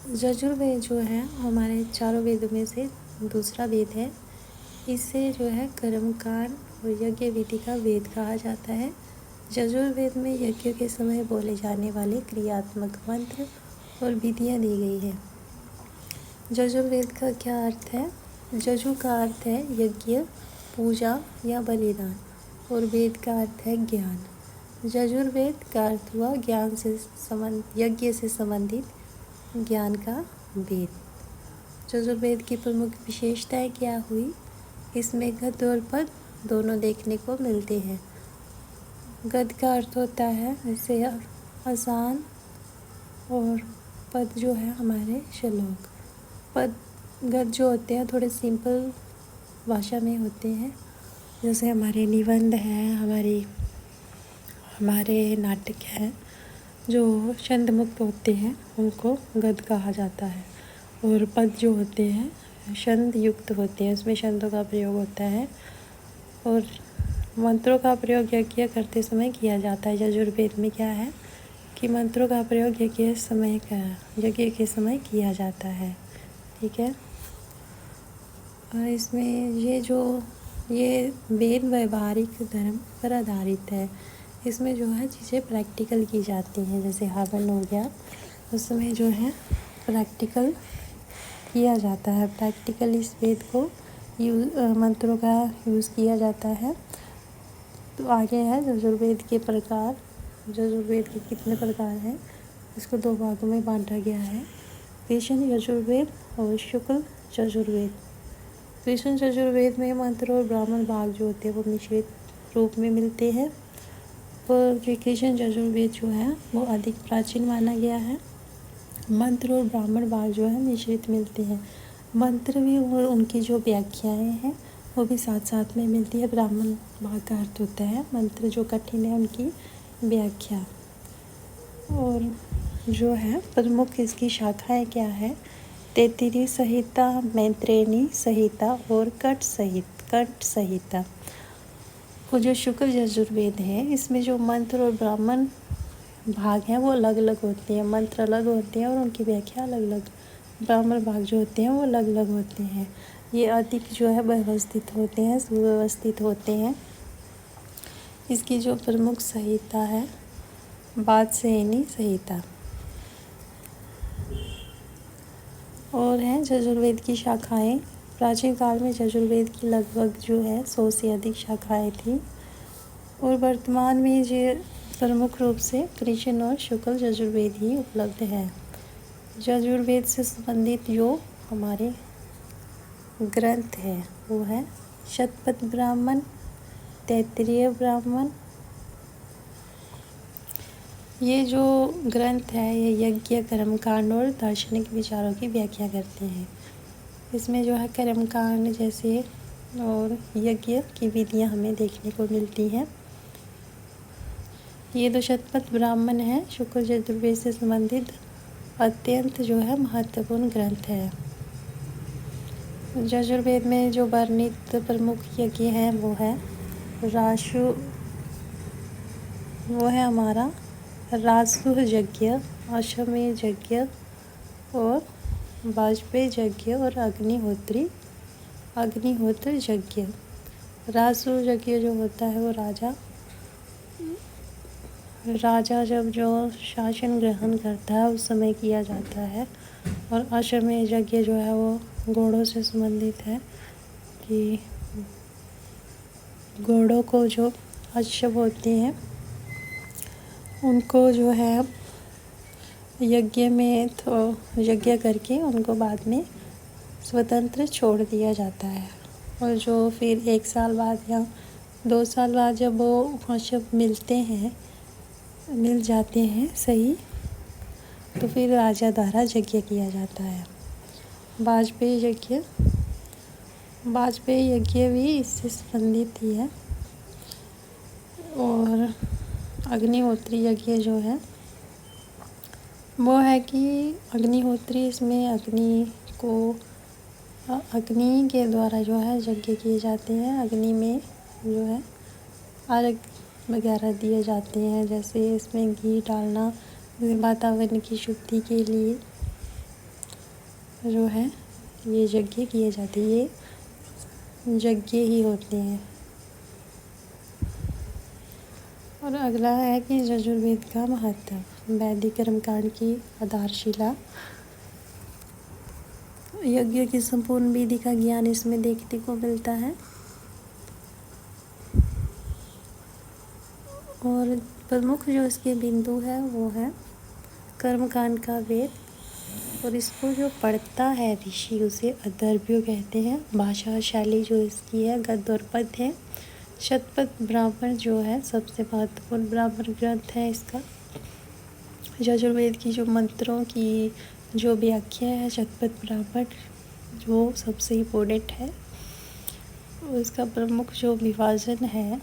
यजुर्वेद जो है हमारे चारों वेदों में से दूसरा वेद है। इसे जो है कर्मकांड और यज्ञ विधि का वेद कहा जाता है। यजुर्वेद में यज्ञ के समय बोले जाने वाले क्रियात्मक मंत्र और विधियाँ दी गई हैं। यजुर्वेद का क्या अर्थ है? यजु का अर्थ है यज्ञ, पूजा या बलिदान, और वेद का अर्थ है ज्ञान। यजुर्वेद का अर्थ हुआ ज्ञान से यज्ञ से संबंधित ज्ञान का वेद। यजुर्वेद की प्रमुख विशेषताएं क्या हुई? इसमें गद्य और पद दोनों देखने को मिलते हैं। गद्य का अर्थ होता है जैसे आसान, और पद जो है हमारे श्लोक। गद्य जो होते हैं थोड़े सिंपल भाषा में होते हैं, जैसे हमारे निबंध हैं, हमारे नाटक हैं जो छंद मुक्त होते हैं, उनको गद्य कहा जाता है। और पद जो होते हैं छंद युक्त होते हैं, उसमें छंदों का प्रयोग होता है। और मंत्रों का प्रयोग यज्ञ करते समय किया जाता है। यजुर्वेद में क्या है कि मंत्रों का प्रयोग यज्ञ के समय किया जाता है। ठीक है। और इसमें ये वेद व्यवहारिक धर्म पर आधारित है। इसमें जो है चीज़ें प्रैक्टिकल की जाती हैं, जैसे हवन हो गया, उस समय जो है प्रैक्टिकल किया जाता है। प्रैक्टिकल इस वेद को मंत्रों का यूज़ किया जाता है। तो आगे है यजुर्वेद के प्रकार। यजुर्वेद के कितने प्रकार हैं, इसको 2 भागों में बांटा गया है, कृष्ण यजुर्वेद और शुक्ल यजुर्वेद। कृष्ण यजुर्वेद में मंत्र और ब्राह्मण भाग जो होते हैं वो मिश्रित रूप में मिलते हैं, और कृष्ण यजुर्वेद जो है वो अधिक प्राचीन माना गया है। मंत्र और ब्राह्मण भाग जो है मिश्रित मिलते हैं। मंत्र भी और उनकी जो व्याख्याएं हैं वो भी साथ साथ में मिलती है। ब्राह्मण भाग का अर्थ होता है मंत्र जो कठिन है उनकी व्याख्या। और जो है प्रमुख इसकी शाखाएं क्या है? तैत्तिरीय संहिता, मैत्रेयी संहिता और कट संहिता। वो जो शुक्ल यजुर्वेद है इसमें जो मंत्र और ब्राह्मण भाग हैं वो अलग अलग होते हैं। मंत्र अलग होते हैं और उनकी व्याख्या अलग अलग। ब्राह्मण भाग जो होते हैं वो अलग अलग होते हैं। ये अधिक जो है व्यवस्थित होते हैं, सुव्यवस्थित होते हैं। इसकी जो प्रमुख संहिता है वात्स्यायनी संहिता। और हैं यजुर्वेद की शाखाएं। प्राचीन काल में यजुर्वेद की लगभग जो है 100 से अधिक शाखाएं थी, और वर्तमान में ये प्रमुख रूप से कृष्ण और शुक्ल यजुर्वेद ही उपलब्ध है। यजुर्वेद से संबंधित जो हमारे ग्रंथ है वो है शतपथ ब्राह्मण, तैत्तिरीय ब्राह्मण। ये जो ग्रंथ है ये यज्ञ, कर्मकांड और दार्शनिक विचारों की व्याख्या करते हैं। इसमें जो है कर्मकांड जैसे और यज्ञ की विधियाँ हमें देखने को मिलती हैं। ये 2 शतपथ ब्राह्मण है शुक्ल यजुर्वेद से संबंधित अत्यंत जो है महत्वपूर्ण ग्रंथ है। यजुर्वेद में जो वर्णित प्रमुख यज्ञ हैं वो है हमारा राजसूय यज्ञ, अश्वमेध यज्ञ और वाजपेय यज्ञ और अग्निहोत्र यज्ञ। राजसूय यज्ञ जो होता है वो राजा जब जो शासन ग्रहण करता है उस समय किया जाता है। और अश्वमेध यज्ञ जो है वो घोड़ों से संबंधित है, कि घोड़ों को जो अश्व होते हैं उनको जो है यज्ञ करके उनको बाद में स्वतंत्र छोड़ दिया जाता है। और जो फिर 1 साल बाद या 2 साल बाद जब वो अश्व मिल जाते हैं सही, तो फिर राजा द्वारा यज्ञ किया जाता है। वाजपेय यज्ञ भी इससे संबंधित ही है। और अग्निहोत्री यज्ञ जो है वो है कि अग्निहोत्री, इसमें अग्नि के द्वारा जो है यज्ञ किए जाते हैं। अग्नि में जो है अर्घ वगैरह दिए जाते हैं, जैसे इसमें घी डालना वातावरण की शुद्धि के लिए। जो है ये यज्ञ किए जाते हैं, ये यज्ञ ही होते हैं। और अगला है कि यजुर्वेद का महत्व। वैदिक कर्मकांड की आधारशिला। यज्ञ की संपूर्ण विधि का ज्ञान इसमें देखने को मिलता है। और प्रमुख जो इसके बिंदु है वो है कर्मकांड का वेद, और इसको जो पढ़ता है ऋषि उसे अदर्भ्यो कहते हैं। भाषा शैली जो इसकी है गद्य और पद्य है। शतपथ ब्राह्मण जो है सबसे महत्वपूर्ण ब्राह्मण ग्रंथ है इसका। यजुर्वेद की जो मंत्रों की जो व्याख्या है शतपथ ब्राह्मण जो सबसे इम्पोर्टेंट है। और इसका प्रमुख जो विभाजन है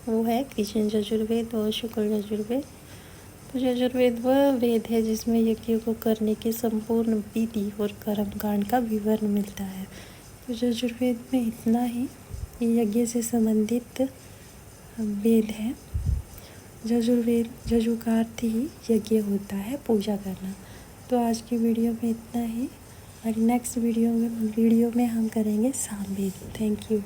वो है कृष्ण यजुर्वेद और शुक्ल यजुर्वेद। तो यजुर्वेद वह वेद है जिसमें यज्ञ को करने की संपूर्ण विधि और कर्मकांड का विवरण मिलता है। तो यजुर्वेद में इतना ही यज्ञ से संबंधित वेद है। यजुर्वेद यजु का अर्थ ही यज्ञ होता है, पूजा करना। तो आज की वीडियो में इतना ही, और नेक्स्ट वीडियो में हम करेंगे सामवेद। Thank you.